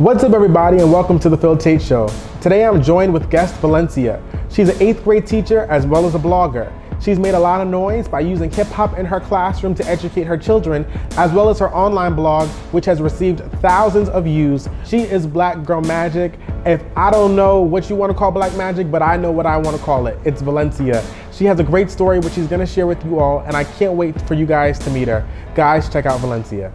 What's up, everybody, and welcome to the Taitt Show. Today I'm joined with guest Valencia. She's an 8th grade teacher as well as a blogger. She's made a lot of noise by using hip hop in her classroom to educate her children, as well as her online blog, which has received thousands of views. She is Black Girl Magic. If I don't know what you want to call Black Magic, but I know what I want to call it. It's Valencia. She has a great story which she's going to share with you all, and I can't wait for you guys to meet her. Guys, check out Valencia.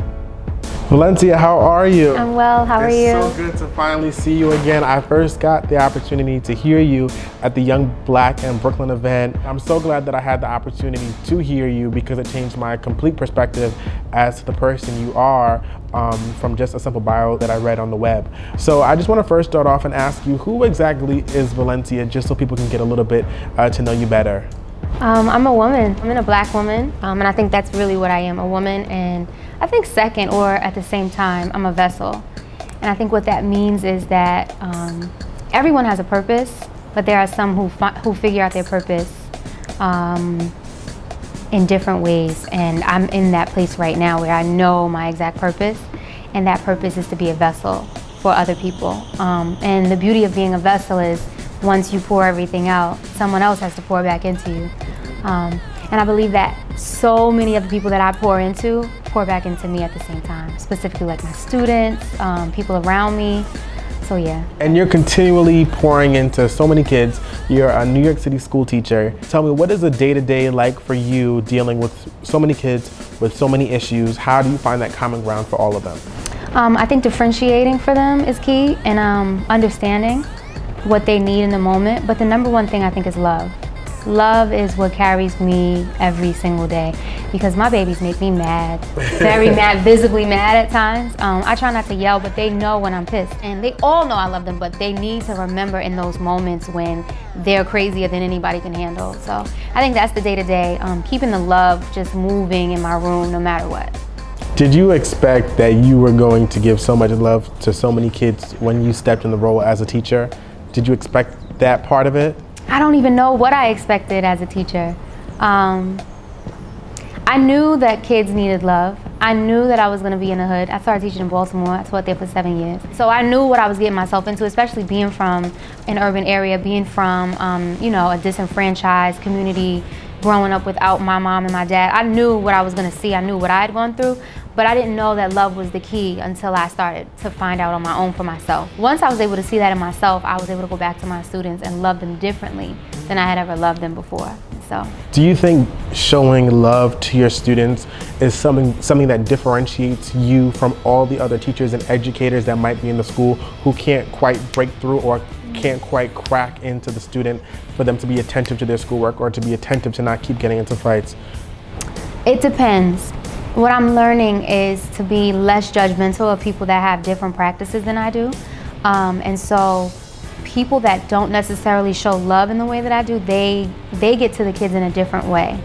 Valencia, how are you? I'm well, how are you? It's so good to finally see you again. I first got the opportunity to hear you at the Young Black in Brooklyn event. I'm so glad that I had the opportunity to hear you because it changed my complete perspective as to the person you are from just a simple bio that I read on the web. So I just want to first start off and ask you, who exactly is Valencia, just so people can get a little bit to know you better? I'm a woman. I'm a Black woman, and I think that's really what I am, a woman, and I think second, or at the same time, I'm a vessel. And I think what that means is that everyone has a purpose, but there are some who figure out their purpose in different ways. And I'm in that place right now where I know my exact purpose, and that purpose is to be a vessel for other people. And the beauty of being a vessel is once you pour everything out, someone else has to pour back into you. And I believe that so many of the people that I pour into pour back into me at the same time, specifically like my students, people around me, so yeah. And you're continually pouring into so many kids. You're a New York City school teacher. Tell me, what is a day-to-day like for you dealing with so many kids with so many issues? How do you find that common ground for all of them? I think differentiating for them is key, and understanding what they need in the moment, but the number one thing I think is love. Love is what carries me every single day, because my babies make me mad, very mad, visibly mad at times. I try not to yell, but they know when I'm pissed, and they all know I love them, but they need to remember in those moments when they're crazier than anybody can handle. So I think that's the day-to-day, keeping the love just moving in my room no matter what. Did you expect that you were going to give so much love to so many kids when you stepped in the role as a teacher? Did you expect that part of it? I don't even know what I expected as a teacher. I knew that kids needed love. I knew that I was gonna be in the hood. I started teaching in Baltimore. I taught there for 7 years. So I knew what I was getting myself into, especially being from an urban area, being from a disenfranchised community, growing up without my mom and my dad. I knew what I was gonna see. I knew what I had gone through, but I didn't know that love was the key until I started to find out on my own for myself. Once I was able to see that in myself, I was able to go back to my students and love them differently than I had ever loved them before. So, do you think showing love to your students is something that differentiates you from all the other teachers and educators that might be in the school who can't quite break through or can't quite crack into the student for them to be attentive to their schoolwork or to be attentive to not keep getting into fights? It depends. What I'm learning is to be less judgmental of people that have different practices than I do. And so people that don't necessarily show love in the way that I do, they get to the kids in a different way.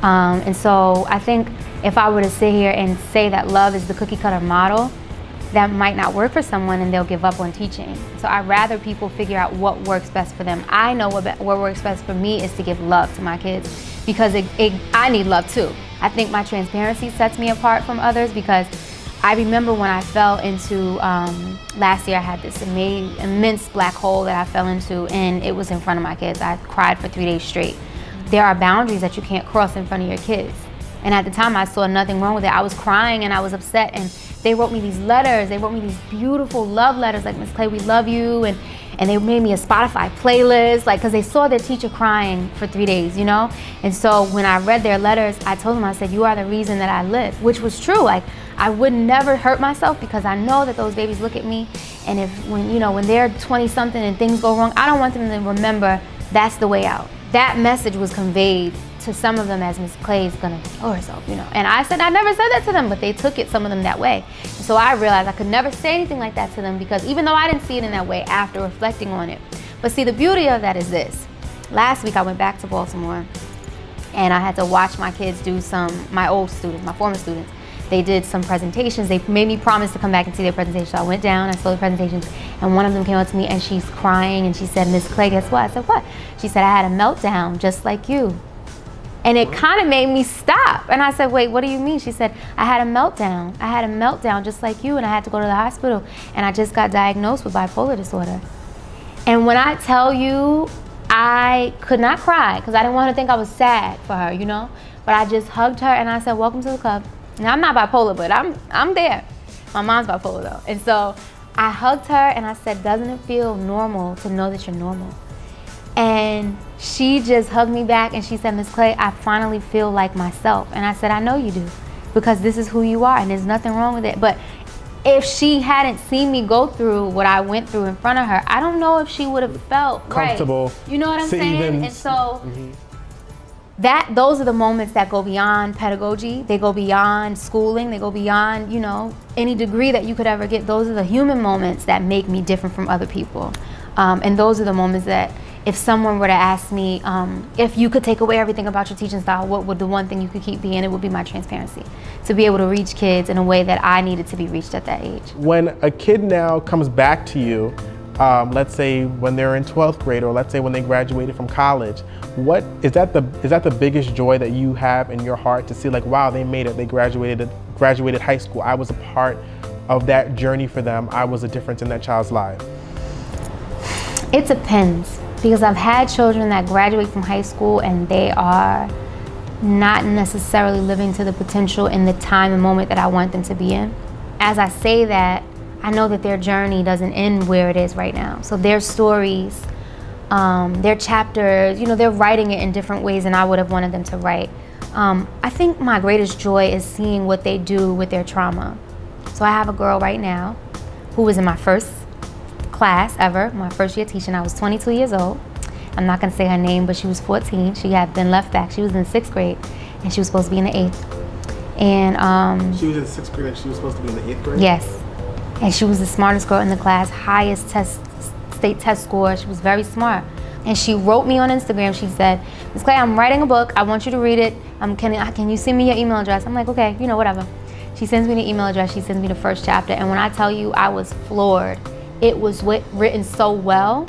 And so I think if I were to sit here and say that love is the cookie cutter model, that might not work for someone and they'll give up on teaching. So I'd rather people figure out what works best for them. I know what works best for me is to give love to my kids, because I need love too. I think my transparency sets me apart from others, because I remember when I fell into, last year I had this immense black hole that I fell into, and it was in front of my kids. I cried for 3 days straight. There are boundaries that you can't cross in front of your kids. And at the time I saw nothing wrong with it. I was crying and I was upset, and they wrote me these letters. They wrote me these beautiful love letters like, "Miss Clay, we love you." And they made me a Spotify playlist, like, because they saw their teacher crying for 3 days, you know? And so when I read their letters, I told them, I said, "You are the reason that I live," which was true. Like, I would never hurt myself, because I know that those babies look at me, and when they're 20-something and things go wrong, I don't want them to remember that's the way out. That message was conveyed to some of them as Miss Clay's gonna kill herself, And I said, I never said that to them, but they took it, some of them, that way. And so I realized I could never say anything like that to them, because even though I didn't see it in that way after reflecting on it. But see, the beauty of that is this. Last week I went back to Baltimore, and I had to watch my kids do my old students, my former students. They did some presentations. They made me promise to come back and see their presentation. So I went down, I saw the presentations, and one of them came up to me and she's crying and she said, "Miss Clay, guess what?" I said, "What?" She said, "I had a meltdown just like you." And it kind of made me stop. And I said, wait, what do you mean? She said, I had a meltdown. I had a meltdown just like you, and I had to go to the hospital. And I just got diagnosed with bipolar disorder. And when I tell you, I could not cry because I didn't want her to think I was sad for her, you know? But I just hugged her and I said, welcome to the club. Now, I'm not bipolar, but I'm there. My mom's bipolar though. And so I hugged her and I said, doesn't it feel normal to know that you're normal? And she just hugged me back and she said, Miss Clay, I finally feel like myself. And I said, I know you do, because this is who you are and there's nothing wrong with it. But if she hadn't seen me go through what I went through in front of her, I don't know if she would have felt comfortable. Right. You know what I'm saying? And so those are the moments that go beyond pedagogy. They go beyond schooling. They go beyond, you know, any degree that you could ever get. Those are the human moments that make me different from other people. And those are the moments that, if someone were to ask me, if you could take away everything about your teaching style, what would the one thing you could keep being? It would be my transparency. To be able to reach kids in a way that I needed to be reached at that age. When a kid now comes back to you, let's say when they're in 12th grade, or let's say when they graduated from college, what is that the biggest joy that you have in your heart to see, like, wow, they made it, they graduated high school, I was a part of that journey for them, I was a difference in that child's life? It depends. Because I've had children that graduate from high school and they are not necessarily living to the potential in the time and moment that I want them to be in. As I say that, I know that their journey doesn't end where it is right now. So their stories, their chapters, you know, they're writing it in different ways than I would have wanted them to write. I think my greatest joy is seeing what they do with their trauma. So I have a girl right now who was in my first class ever, my first year teaching. I was 22 years old. I'm not gonna say her name, but she was 14. She had been left back. She was in 6th grade and she was supposed to be in the 8th. And she was in 6th grade and she was supposed to be in the 8th grade? Yes. And she was the smartest girl in the class, highest state test score. She was very smart. And she wrote me on Instagram. She said, Ms. Clay, I'm writing a book. I want you to read it. Can you send me your email address? I'm like, okay, you know, whatever. She sends me the email address. She sends me the first chapter. And when I tell you, I was floored. It was written so well.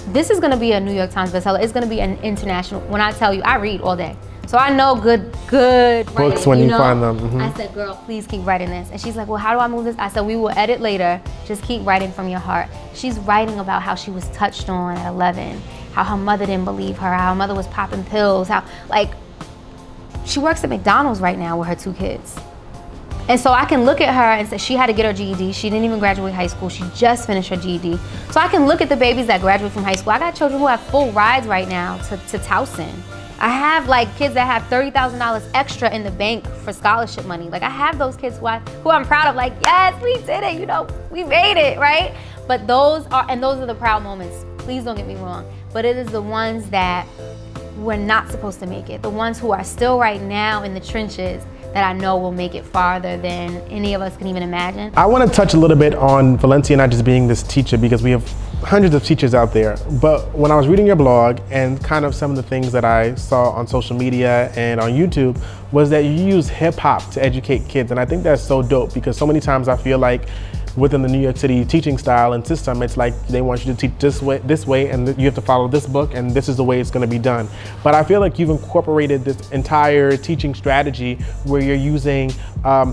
This is gonna be a New York Times bestseller. It's gonna be an international. When I tell you, I read all day. So I know good books writing, when you find them. Mm-hmm. I said, girl, please keep writing this. And she's like, well, how do I move this? I said, we will edit later. Just keep writing from your heart. She's writing about how she was touched on at 11, how her mother didn't believe her, how her mother was popping pills, how, like, she works at McDonald's right now with her 2 kids. And so I can look at her and say she had to get her GED. She didn't even graduate high school. She just finished her GED. So I can look at the babies that graduate from high school. I got children who have full rides right now to Towson. I have like kids that have $30,000 extra in the bank for scholarship money. Like I have those kids who I'm proud of, like, yes, we did it, you know, we made it, right? But those are the proud moments. Please don't get me wrong. But it is the ones that we're not supposed to make it. The ones who are still right now in the trenches that I know will make it farther than any of us can even imagine. I want to touch a little bit on Valencia not just being this teacher, because we have hundreds of teachers out there. But when I was reading your blog and kind of some of the things that I saw on social media and on YouTube was that you use hip hop to educate kids. And I think that's so dope, because so many times I feel like within the New York City teaching style and system, it's like they want you to teach this way, and you have to follow this book, and this is the way it's going to be done. But I feel like you've incorporated this entire teaching strategy where you're using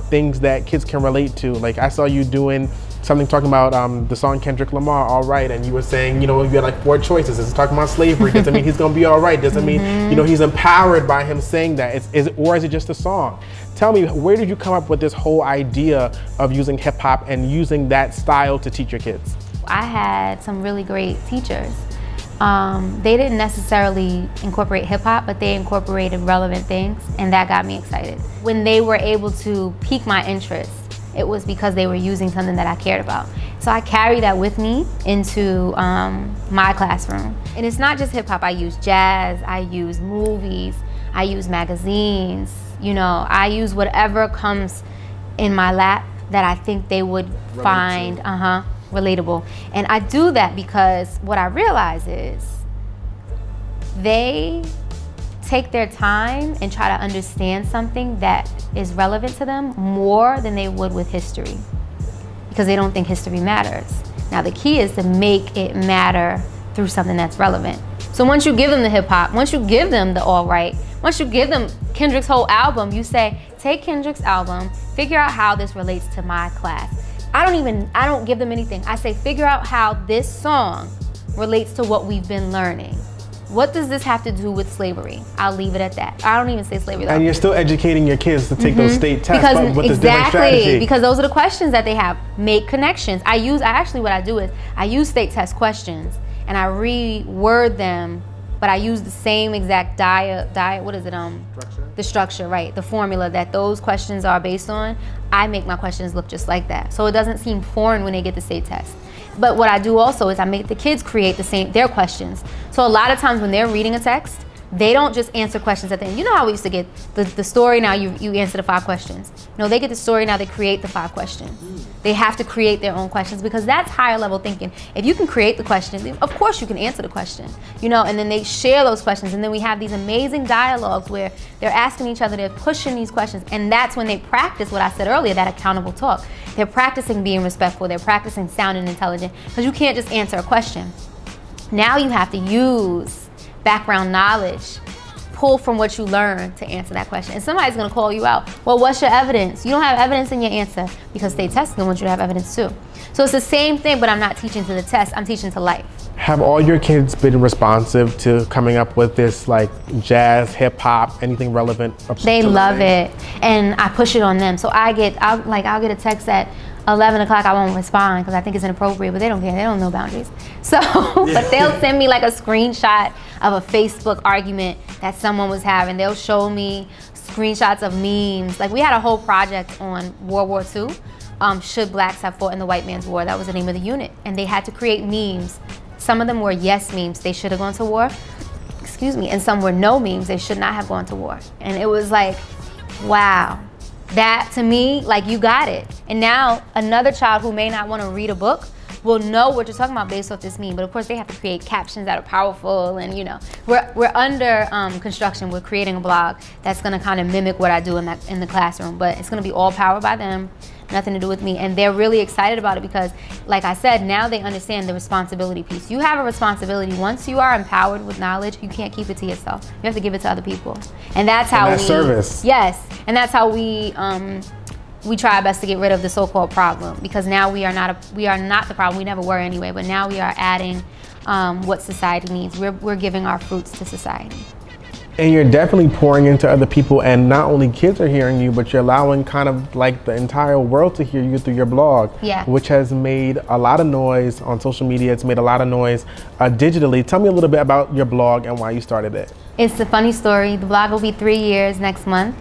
things that kids can relate to. Like I saw you doing something talking about the song Kendrick Lamar, All Right, and you were saying, you know, you had like 4 choices. It's talking about slavery. Doesn't mean he's going to be all right. Doesn't mean, you know, he's empowered by him saying that. Or is it just a song? Tell me, where did you come up with this whole idea of using hip hop and using that style to teach your kids? I had some really great teachers. They didn't necessarily incorporate hip hop, but they incorporated relevant things, and that got me excited. When they were able to pique my interest, it was because they were using something that I cared about. So I carry that with me into my classroom. And it's not just hip hop. I use jazz, I use movies, I use magazines, you know, I use whatever comes in my lap that I think they would find relatable. And I do that because what I realize is they take their time and try to understand something that is relevant to them more than they would with history, because they don't think history matters. Now the key is to make it matter through something that's relevant. So once you give them the hip hop, once you give them the all right, once you give them Kendrick's whole album, you say, take Kendrick's album, figure out how this relates to my class. I don't give them anything. I say, figure out how this song relates to what we've been learning. What does this have to do with slavery? I'll leave it at that. I don't even say slavery though. And you're still educating your kids to take those state tests, but with this different strategy. Because those are the questions that they have. Make connections. What I do is I use state test questions and I reword them, but I use the same exact the structure, right? The formula that those questions are based on. I make my questions look just like that. So it doesn't seem foreign when they get the state test. But what I do also is I make the kids create their questions. So a lot of times when they're reading a text, they don't just answer questions at the end. You know how we used to get the story, now you answer the 5 questions. No, they get the story, now they create the 5 questions. They have to create their own questions because that's higher level thinking. If you can create the question, of course you can answer the question. And then they share those questions, and then we have these amazing dialogues where they're asking each other, they're pushing these questions, and that's when they practice what I said earlier, that accountable talk. They're practicing being respectful, they're practicing sounding intelligent, because you can't just answer a question. Now you have to use background knowledge, pull from what you learned to answer that question. And somebody's gonna call you out. Well, what's your evidence? You don't have evidence in your answer because state testing wants you to have evidence too. So it's the same thing, but I'm not teaching to the test, I'm teaching to life. Have all your kids been responsive to coming up with this like jazz, hip hop, anything relevant? They love it, and I push it on them. So I'll get a text at 11 o'clock, I won't respond because I think it's inappropriate, but they don't care, they don't know boundaries. So, but they'll send me like a screenshot of a Facebook argument that someone was having. They'll show me screenshots of memes. Like we had a whole project on World War II, should blacks have fought in the white man's war? That was the name of the unit. And they had to create memes. Some of them were yes memes, they should have gone to war. And some were no memes, they should not have gone to war. And it was like, wow. That to me, like you got it. And now another child who may not want to read a book will know what you're talking about based off this meme. But of course they have to create captions that are powerful, and we're under construction. We're creating a blog that's gonna kind of mimic what I do in the classroom, but it's gonna be all powered by them, nothing to do with me. And they're really excited about it because, like I said, now they understand the responsibility piece. You have a responsibility. Once you are empowered with knowledge, you can't keep it to yourself. You have to give it to other people. And that's how service. Yes, and that's how we try our best to get rid of the so-called problem, because now we are not the problem. We never were anyway, but now we are adding what society needs. We're giving our fruits to society. And you're definitely pouring into other people, and not only kids are hearing you, but you're allowing kind of like the entire world to hear you through your blog, which has made a lot of noise on social media. It's made a lot of noise digitally. Tell me a little bit about your blog and why you started it. It's a funny story. The blog will be 3 years next month.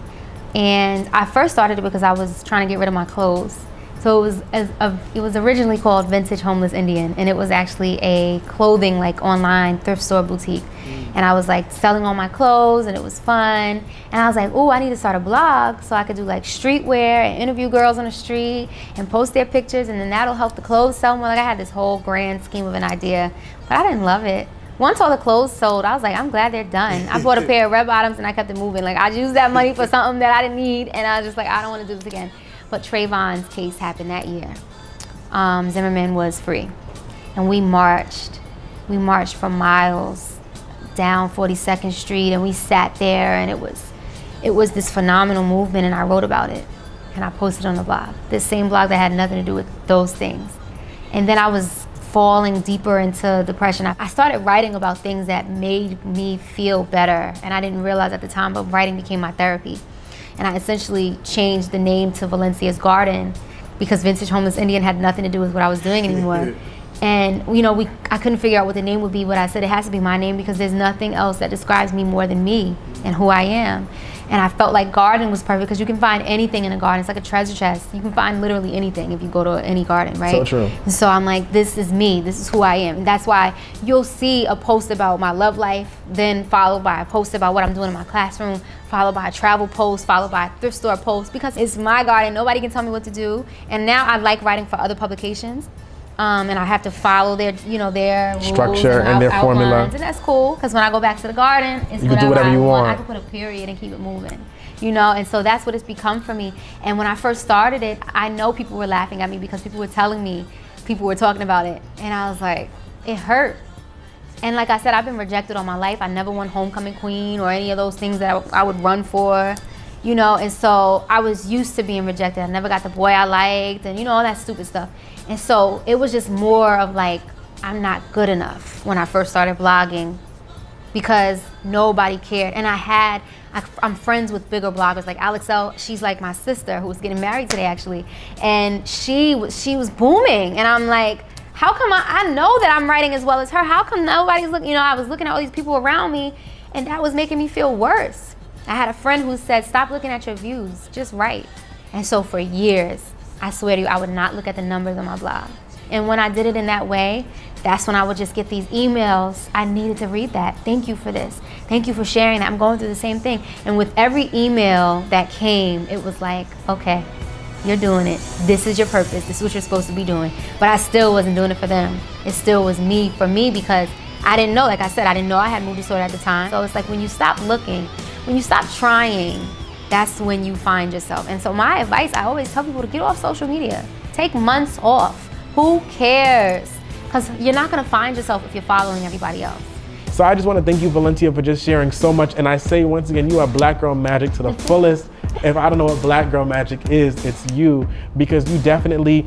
And I first started it because I was trying to get rid of my clothes. So it was originally called Vintage Homeless Indian, and it was actually a clothing like online thrift store boutique. And I was like selling all my clothes, and it was fun. And I was like, oh, I need to start a blog so I could do like streetwear and interview girls on the street and post their pictures, and then that'll help the clothes sell more. Like I had this whole grand scheme of an idea, but I didn't love it. Once all the clothes sold, I was like, I'm glad they're done. I bought a pair of red bottoms and I kept it moving. Like I used that money for something that I didn't need, and I was just like, I don't want to do this again. But Trayvon's case happened that year. Zimmerman was free, and we marched for miles down 42nd Street, and we sat there, and it was this phenomenal movement, and I wrote about it, and I posted on the blog, this same blog that had nothing to do with those things. And then I was falling deeper into depression. I started writing about things that made me feel better, and I didn't realize at the time, but writing became my therapy. And I essentially changed the name to Valencia's Garden because Vintage Homeless Indian had nothing to do with what I was doing anymore. And I couldn't figure out what the name would be, but I said it has to be my name because there's nothing else that describes me more than me and who I am. And I felt like garden was perfect because you can find anything in a garden. It's like a treasure chest. You can find literally anything if you go to any garden, right? So true. And so I'm like, this is me. This is who I am. And that's why you'll see a post about my love life, then followed by a post about what I'm doing in my classroom, followed by a travel post, followed by a thrift store post, because it's my garden. Nobody can tell me what to do. And now I like writing for other publications. And I have to follow their structure rules and their formula. And that's cool, because when I go back to the garden, it's you can do whatever you want. I can put a period and keep it moving, and so that's what it's become for me. And when I first started it, I know people were laughing at me because people were telling me, people were talking about it, and I was like, it hurt. And like I said, I've been rejected all my life. I never won homecoming queen or any of those things that I would run for, you know, and so I was used to being rejected. I never got the boy I liked and, you know, all that stupid stuff. And so it was just more of like, I'm not good enough when I first started blogging because nobody cared. And I'm friends with bigger bloggers like Alex L. She's like my sister who's getting married today actually. And she was booming. And I'm like, how come I know that I'm writing as well as her? How come nobody's looking? You know, I was looking at all these people around me and that was making me feel worse. I had a friend who said, stop looking at your views, just write. And so for years, I swear to you, I would not look at the numbers on my blog. And when I did it in that way, that's when I would just get these emails. I needed to read that. Thank you for this. Thank you for sharing that. I'm going through the same thing. And with every email that came, it was like, okay, you're doing it. This is your purpose. This is what you're supposed to be doing. But I still wasn't doing it for them. It still was me, for me, because I didn't know, like I said, I didn't know I had mood disorder at the time. So it's like when you stop looking, when you stop trying, that's when you find yourself. And so my advice, I always tell people to get off social media. Take months off. Who cares? Because you're not gonna find yourself if you're following everybody else. So I just want to thank you, Valencia, for just sharing so much. And I say once again, you are Black Girl Magic to the fullest. If I don't know what Black Girl Magic is, it's you, because you definitely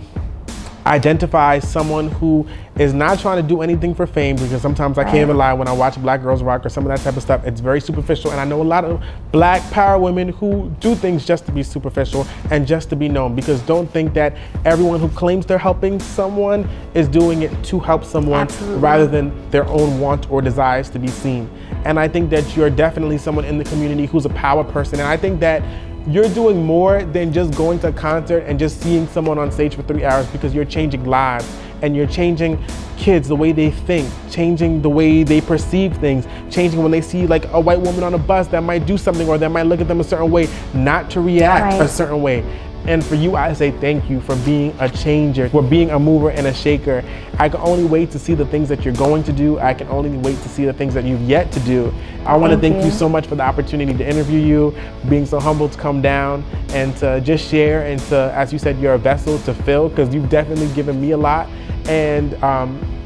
identify someone who is not trying to do anything for fame, because sometimes I can't even lie, when I watch Black Girls Rock or some of that type of stuff, it's very superficial. And I know a lot of Black power women who do things just to be superficial and just to be known, because don't think that everyone who claims they're helping someone is doing it to help someone rather than their own want or desires to be seen. And I think that you're definitely someone in the community who's a power person. And I think that you're doing more than just going to a concert and just seeing someone on stage for 3 hours, because you're changing lives and you're changing kids, the way they think, changing the way they perceive things, changing when they see like a white woman on a bus that might do something or that might look at them a certain way, not to react a certain way. And for you, I say thank you for being a changer, for being a mover and a shaker. I can only wait to see the things that you're going to do. I can only wait to see the things that you've yet to do. I want to thank you so much for the opportunity to interview you, being so humble to come down and to just share, and to, as you said, you're a vessel to fill, because you've definitely given me a lot. And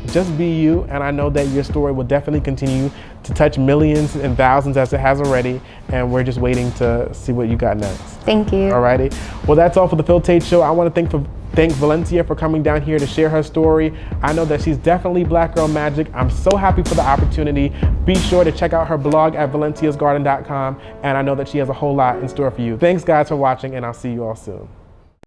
just be you, and I know that your story will definitely continue to touch millions and thousands as it has already, and we're just waiting to see what you got next. Thank you. Alrighty. Well, that's all for the Phil Taitt Show. I want to thank Valencia for coming down here to share her story. I know that she's definitely Black Girl Magic. I'm so happy for the opportunity. Be sure to check out her blog at valenciasgarden.com, and I know that she has a whole lot in store for you. Thanks guys for watching, and I'll see you all soon.